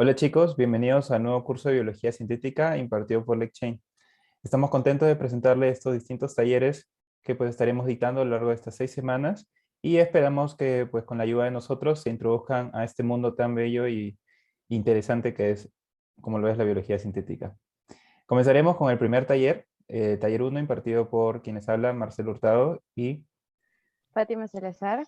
Hola chicos, bienvenidos al nuevo curso de Biología Sintética impartido por LegChain. Estamos contentos de presentarles estos distintos talleres que pues estaremos dictando a lo largo de estas 6 semanas y esperamos que pues con la ayuda de nosotros se introduzcan a este mundo tan bello y interesante que es, como lo es la biología sintética. Comenzaremos con el primer taller, taller 1 impartido por quienes hablan, Marcelo Hurtado y Fátima Salazar.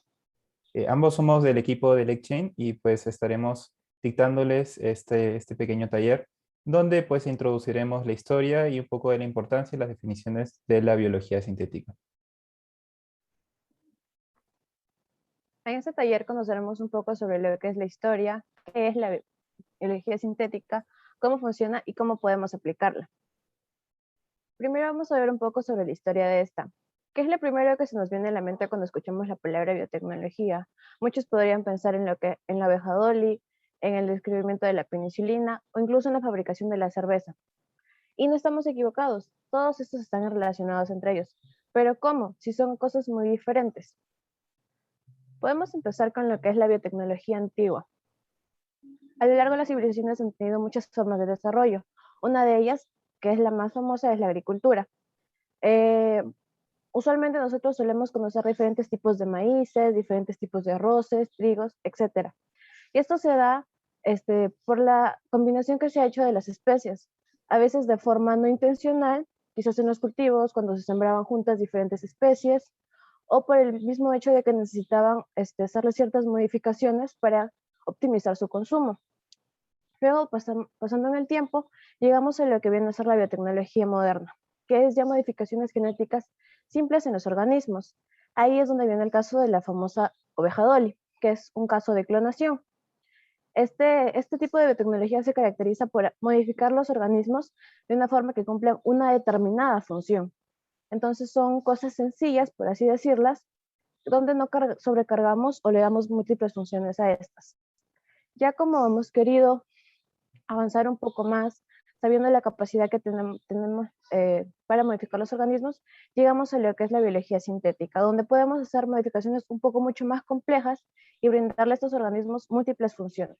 ambos somos del equipo de LegChain y pues estaremos dictándoles este pequeño taller donde pues introduciremos la historia y un poco de la importancia y las definiciones de la biología sintética. En este taller conoceremos un poco sobre lo que es la historia, qué es la biología sintética, cómo funciona y cómo podemos aplicarla. Primero vamos a ver un poco sobre la historia de esta. ¿Qué es lo primero que se nos viene a la mente cuando escuchamos la palabra biotecnología? Muchos podrían pensar en la abeja Dolly, en el descubrimiento de la penicilina o incluso en la fabricación de la cerveza. Y no estamos equivocados, todos estos están relacionados entre ellos. Pero ¿cómo? Si son cosas muy diferentes. Podemos empezar con lo que es la biotecnología antigua. A lo largo de las civilizaciones han tenido muchas formas de desarrollo. Una de ellas, que es la más famosa, es la agricultura. Eh, Usualmente nosotros solemos conocer diferentes tipos de maíces, diferentes tipos de arroces, trigos, etc. Y esto se da por la combinación que se ha hecho de las especies, a veces de forma no intencional, quizás en los cultivos, cuando se sembraban juntas diferentes especies, o por el mismo hecho de que necesitaban hacerle ciertas modificaciones para optimizar su consumo. Luego, pasando en el tiempo, llegamos a lo que viene a ser la biotecnología moderna, que es ya modificaciones genéticas simples en los organismos. Ahí es donde viene el caso de la famosa oveja Dolly, que es un caso de clonación. Este tipo de biotecnología se caracteriza por modificar los organismos de una forma que cumplan una determinada función. Entonces son cosas sencillas, por así decirlas, donde no sobrecargamos o le damos múltiples funciones a estas. Ya como hemos querido avanzar un poco más, sabiendo la capacidad que tenemos para modificar los organismos, llegamos a lo que es la biología sintética, donde podemos hacer modificaciones un poco mucho más complejas y brindarle a estos organismos múltiples funciones.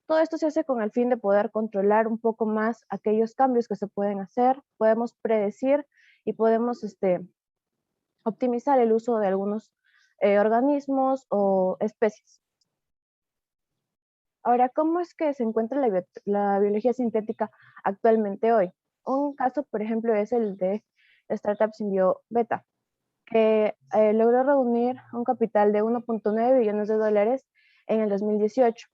Todo esto se hace con el fin de poder controlar un poco más aquellos cambios que se pueden hacer, podemos predecir y podemos optimizar el uso de algunos organismos o especies. Ahora, ¿cómo es que se encuentra la biología sintética actualmente hoy? Un caso, por ejemplo, es el de Startup SymbioBeta, que logró reunir un capital de 1.9 billones de dólares en el 2018,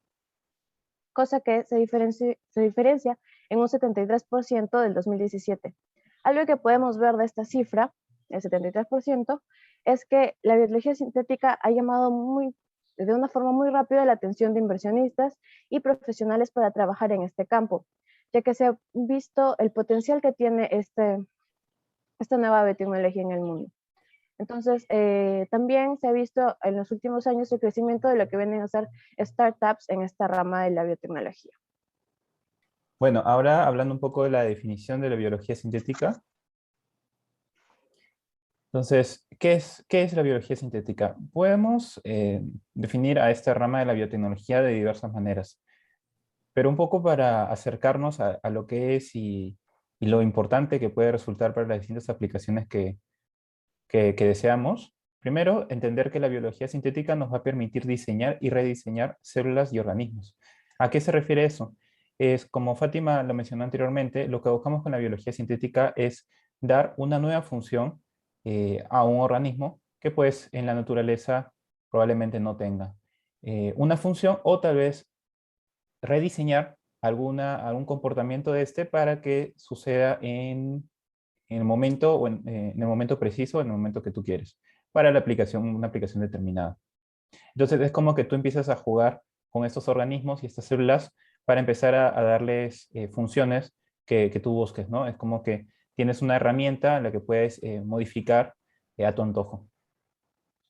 cosa que se diferencia en un 73% del 2017. Algo que podemos ver de esta cifra, el 73%, es que la biología sintética ha llamado de una forma muy rápida la atención de inversionistas y profesionales para trabajar en este campo, ya que se ha visto el potencial que tiene esta nueva biotecnología en el mundo. Entonces, también se ha visto en los últimos años el crecimiento de lo que vienen a ser startups en esta rama de la biotecnología. Bueno, ahora hablando un poco de la definición de la biología sintética. Entonces, qué es la biología sintética? Podemos definir a esta rama de la biotecnología de diversas maneras, pero un poco para acercarnos a lo que es y lo importante que puede resultar para las distintas aplicaciones que deseamos. Primero, entender que la biología sintética nos va a permitir diseñar y rediseñar células y organismos. ¿A qué se refiere eso? Es, como Fátima lo mencionó anteriormente, lo que buscamos con la biología sintética es dar una nueva función a un organismo que pues en la naturaleza probablemente no tenga una función, o tal vez rediseñar algún comportamiento de este para que suceda en el momento o en el momento preciso, en el momento que tú quieres, para la aplicación, una aplicación determinada. Entonces es como que tú empiezas a jugar con estos organismos y estas células para empezar a darles funciones que tú busques, ¿no? Es como que tienes una herramienta en la que puedes modificar a tu antojo.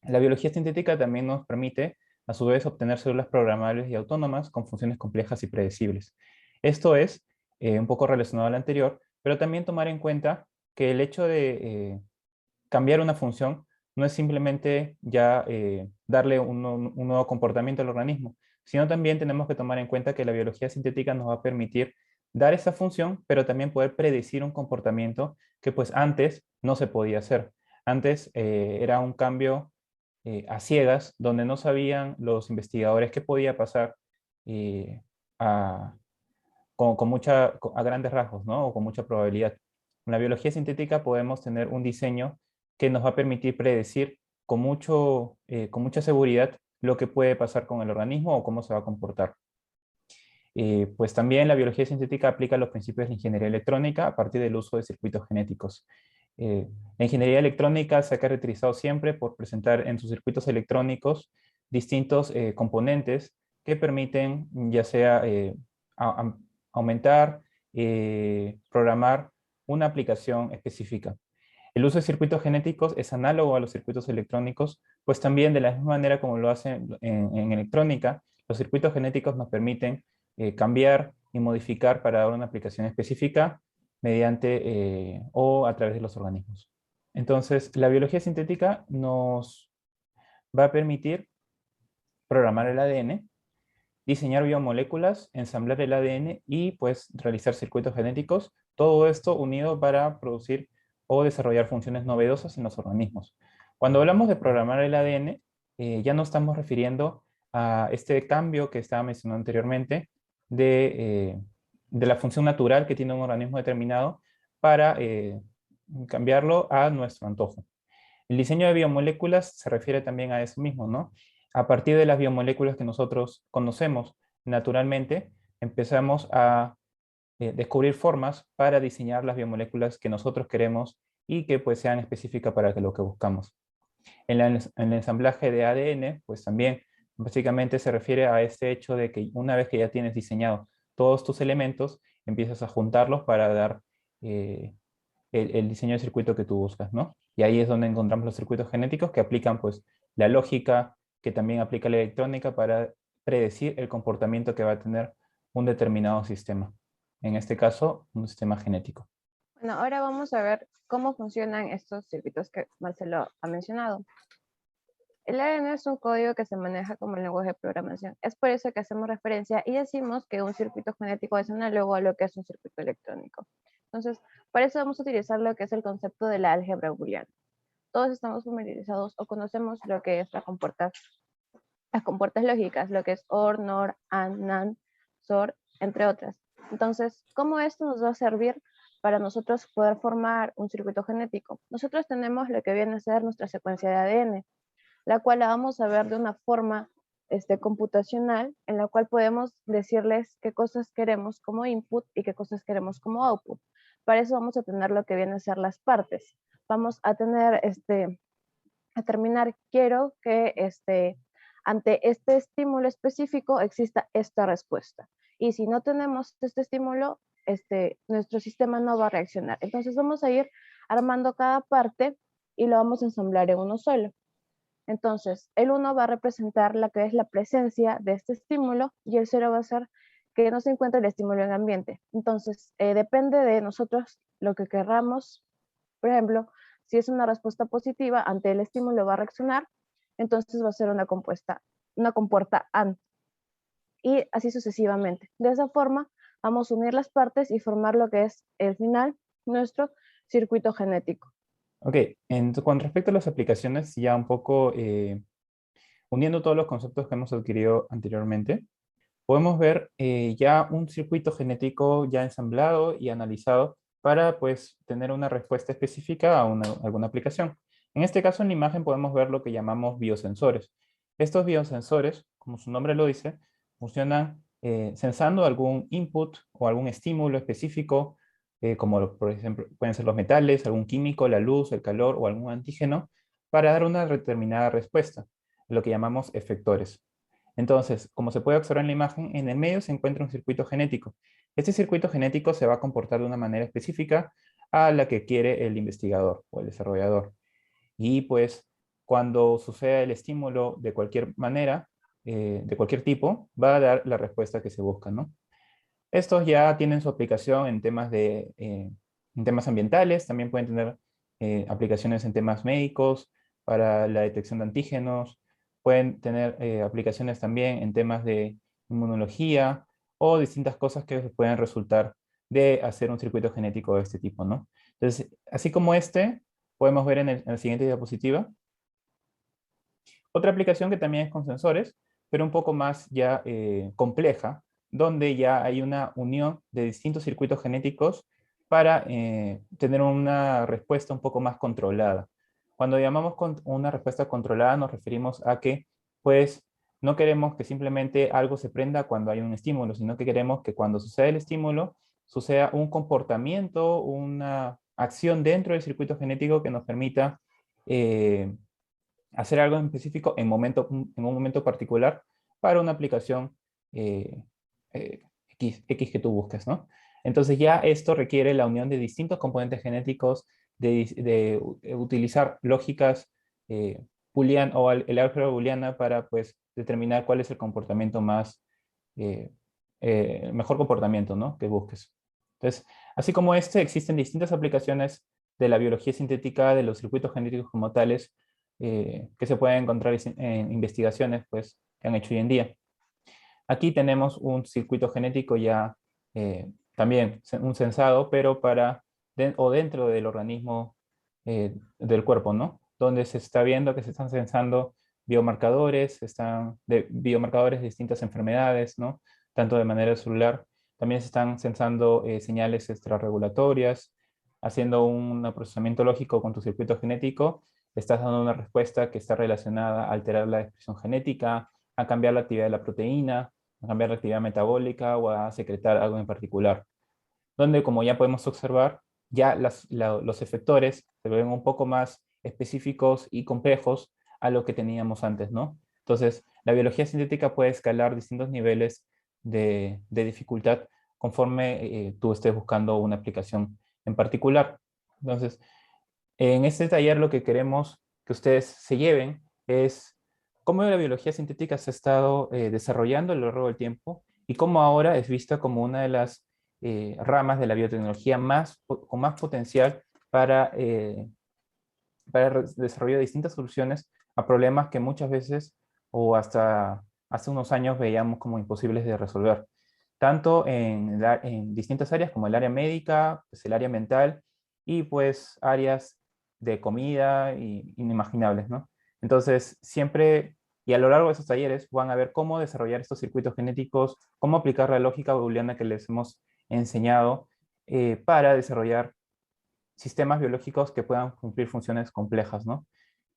La biología sintética también nos permite, a su vez, obtener células programables y autónomas con funciones complejas y predecibles. Esto es un poco relacionado al anterior, pero también tomar en cuenta que el hecho de cambiar una función no es simplemente ya darle un nuevo comportamiento al organismo, sino también tenemos que tomar en cuenta que la biología sintética nos va a permitir dar esa función, pero también poder predecir un comportamiento que pues antes no se podía hacer. Antes era un cambio a ciegas, donde no sabían los investigadores qué podía pasar eh, a, a grandes rasgos, ¿no? O con mucha probabilidad. En la biología sintética podemos tener un diseño que nos va a permitir predecir con mucha seguridad lo que puede pasar con el organismo o cómo se va a comportar. Pues también la biología sintética aplica los principios de la ingeniería electrónica a partir del uso de circuitos genéticos. La ingeniería electrónica se ha caracterizado siempre por presentar en sus circuitos electrónicos distintos componentes que permiten ya sea aumentar, programar una aplicación específica. El uso de circuitos genéticos es análogo a los circuitos electrónicos, pues también de la misma manera como lo hacen en electrónica, los circuitos genéticos nos permiten cambiar y modificar para dar una aplicación específica mediante o a través de los organismos. Entonces, la biología sintética nos va a permitir programar el ADN, diseñar biomoléculas, ensamblar el ADN y pues realizar circuitos genéticos, todo esto unido para producir o desarrollar funciones novedosas en los organismos. Cuando hablamos de programar el ADN, ya no estamos refiriendo a este cambio que estaba mencionando anteriormente de la función natural que tiene un organismo determinado para cambiarlo a nuestro antojo. El diseño de biomoléculas se refiere también a eso mismo, ¿no? A partir de las biomoléculas que nosotros conocemos naturalmente, empezamos a descubrir formas para diseñar las biomoléculas que nosotros queremos y que pues sean específicas para lo que buscamos. En el ensamblaje de ADN, pues también básicamente se refiere a este hecho de que una vez que ya tienes diseñado todos tus elementos, empiezas a juntarlos para dar eh, el diseño de circuito que tú buscas, ¿no? Y ahí es donde encontramos los circuitos genéticos que aplican pues la lógica que también aplica la electrónica para predecir el comportamiento que va a tener un determinado sistema. En este caso, un sistema genético. Bueno, ahora vamos a ver cómo funcionan estos circuitos que Marcelo ha mencionado. El ADN es un código que se maneja como el lenguaje de programación. Es por eso que hacemos referencia y decimos que un circuito genético es análogo a lo que es un circuito electrónico. Entonces, para eso vamos a utilizar lo que es el concepto de la álgebra booleana. Todos estamos familiarizados o conocemos lo que es las compuertas lógicas, lo que es OR, NOR, AND, NAND, SOR, entre otras. Entonces, ¿cómo esto nos va a servir para nosotros poder formar un circuito genético? Nosotros tenemos lo que viene a ser nuestra secuencia de ADN, la cual la vamos a ver de una forma computacional, en la cual podemos decirles qué cosas queremos como input y qué cosas queremos como output. Para eso vamos a tener lo que viene a ser las partes. Vamos a tener, a terminar, quiero que ante este estímulo específico exista esta respuesta. Y si no tenemos este estímulo, nuestro sistema no va a reaccionar. Entonces vamos a ir armando cada parte y lo vamos a ensamblar en uno solo. Entonces, el 1 va a representar la que es la presencia de este estímulo y el 0 va a ser que no se encuentra el estímulo en el ambiente. Entonces, depende de nosotros lo que querramos. Por ejemplo, si es una respuesta positiva, ante el estímulo va a reaccionar, entonces va a ser una compuerta AND. Y así sucesivamente. De esa forma, vamos a unir las partes y formar lo que es el final, nuestro circuito genético. Ok, con respecto a las aplicaciones, ya un poco uniendo todos los conceptos que hemos adquirido anteriormente, podemos ver ya un circuito genético ya ensamblado y analizado para pues tener una respuesta específica a alguna aplicación. En este caso, en la imagen podemos ver lo que llamamos biosensores. Estos biosensores, como su nombre lo dice, funcionan sensando algún input o algún estímulo específico, como por ejemplo pueden ser los metales, algún químico, la luz, el calor o algún antígeno, para dar una determinada respuesta, lo que llamamos efectores. Entonces, como se puede observar en la imagen, en el medio se encuentra un circuito genético. Este circuito genético se va a comportar de una manera específica a la que quiere el investigador o el desarrollador. Y pues cuando suceda el estímulo de cualquier manera, de cualquier tipo, va a dar la respuesta que se busca, ¿no? Estos ya tienen su aplicación en temas ambientales, también pueden tener aplicaciones en temas médicos, para la detección de antígenos, pueden tener aplicaciones también en temas de inmunología o distintas cosas que pueden resultar de hacer un circuito genético de este tipo, ¿no? Entonces, así como este, podemos ver en la siguiente diapositiva, otra aplicación que también es con sensores, pero un poco más ya compleja, donde ya hay una unión de distintos circuitos genéticos para tener una respuesta un poco más controlada. Cuando llamamos una respuesta controlada nos referimos a que, pues, no queremos que simplemente algo se prenda cuando hay un estímulo, sino que queremos que cuando suceda el estímulo, suceda un comportamiento, una acción dentro del circuito genético que nos permita hacer algo en específico en un momento particular para una aplicación eh, X que tú busques, ¿no? Entonces ya esto requiere la unión de distintos componentes genéticos, de utilizar lógicas boolean o el álgebra booleana para pues determinar cuál es el comportamiento más, mejor comportamiento, ¿no? Que busques. Entonces, así como este, existen distintas aplicaciones de la biología sintética, de los circuitos genéticos como tales, que se pueden encontrar en investigaciones pues, que han hecho hoy en día. Aquí tenemos un circuito genético ya también un sensado, pero o dentro del organismo del cuerpo, ¿no? Donde se está viendo que se están sensando biomarcadores, biomarcadores de distintas enfermedades, ¿no? Tanto de manera celular. También se están sensando señales extrarregulatorias, haciendo un procesamiento lógico con tu circuito genético. Estás dando una respuesta que está relacionada a alterar la expresión genética, a cambiar la actividad de la proteína, a cambiar la actividad metabólica o a secretar algo en particular. Donde, como ya podemos observar, ya los efectores se ven un poco más específicos y complejos a lo que teníamos antes, ¿no? Entonces, la biología sintética puede escalar distintos niveles de dificultad conforme tú estés buscando una aplicación en particular. Entonces, en este taller lo que queremos que ustedes se lleven es cómo la biología sintética se ha estado desarrollando a lo largo del tiempo y cómo ahora es vista como una de las ramas de la biotecnología con más potencial para el desarrollo de distintas soluciones a problemas que muchas veces o hasta hace unos años veíamos como imposibles de resolver, tanto en distintas áreas como el área médica, pues el área mental y pues áreas de comida y inimaginables, ¿no? Entonces, siempre y a lo largo de esos talleres van a ver cómo desarrollar estos circuitos genéticos, cómo aplicar la lógica booleana que les hemos enseñado para desarrollar sistemas biológicos que puedan cumplir funciones complejas, ¿no?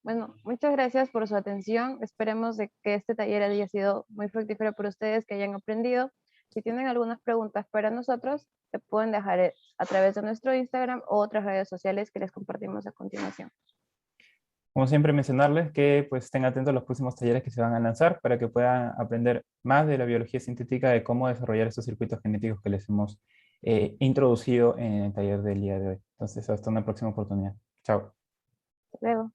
Bueno, muchas gracias por su atención. Esperemos de que este taller haya sido muy fructífero para ustedes, que hayan aprendido. Si tienen algunas preguntas para nosotros, se pueden dejar a través de nuestro Instagram o otras redes sociales que les compartimos a continuación. Como siempre, mencionarles que pues estén atentos a los próximos talleres que se van a lanzar para que puedan aprender más de la biología sintética, de cómo desarrollar estos circuitos genéticos que les hemos introducido en el taller del día de hoy. Entonces, hasta una próxima oportunidad. Chao. Hasta luego.